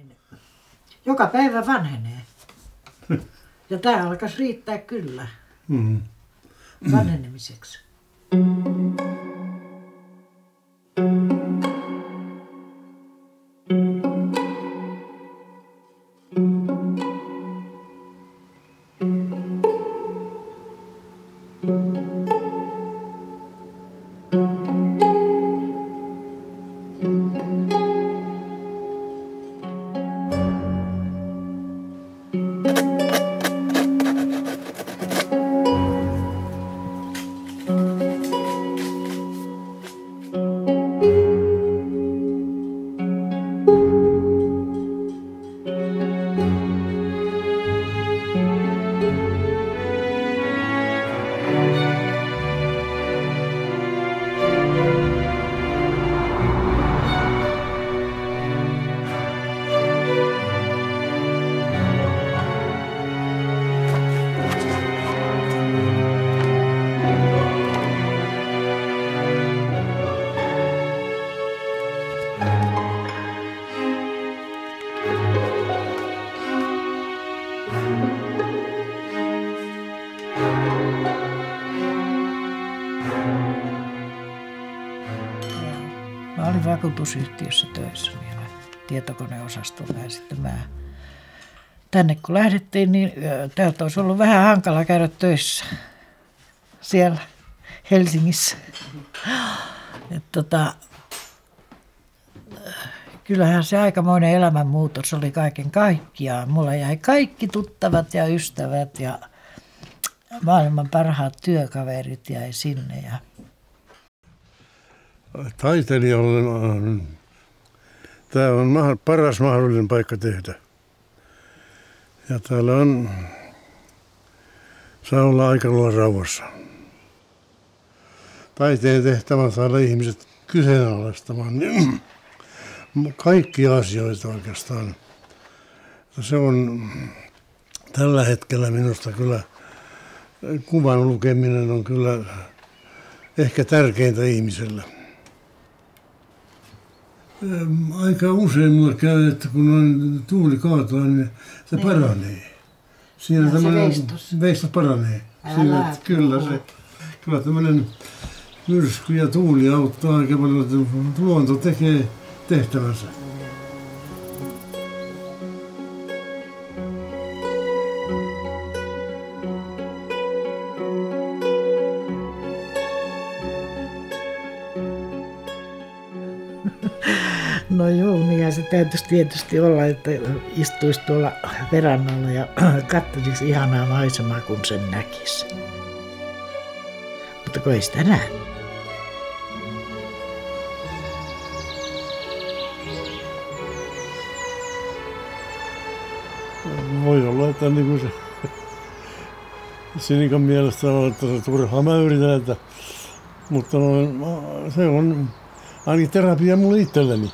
niin joka päivä vanhenee. Ja tämä alkaisi riittää kyllä vanhenemiseksi. Mä olin vakuutusyhtiössä töissä vielä tietokoneosastolla ja sitten tänne kun lähdettiin, niin täältä olisi ollut vähän hankala käydä töissä siellä Helsingissä. Kyllähän se aikamoinen elämänmuutos oli kaiken kaikkiaan. Mulla jäi kaikki tuttavat ja ystävät ja maailman parhaat työkaverit jäi sinne. Taiteilijalle tämä on paras mahdollinen paikka tehdä. Ja täällä saa olla aika lailla rauhassa. Taiteen tehtävä on saada ihmiset kyseenalaistamaan kaikkia asioita oikeastaan. Se on tällä hetkellä minusta kyllä, kuvan lukeminen on kyllä ehkä tärkeintä ihmisellä. Aika usein mulle käy, että kun tuuli kaataa, niin se paranee. Siinä tämmöinen veistos paranee. Siinä, kyllä tämmöinen myrsky ja tuuli auttaa aika paljon, että luonto tekee tehtävänsä. No joo, niinhän se täytyisi tietysti olla, että istuisi tuolla verannalla ja katselisi ihanaa maisemaa, kun sen näkisi. Mutta kun ei sitä näe. Voi olla, että niin kuin se Sinikan mielestä on, että se turhaa mä yritän, mutta se on ainakin terapia mulle itselleni.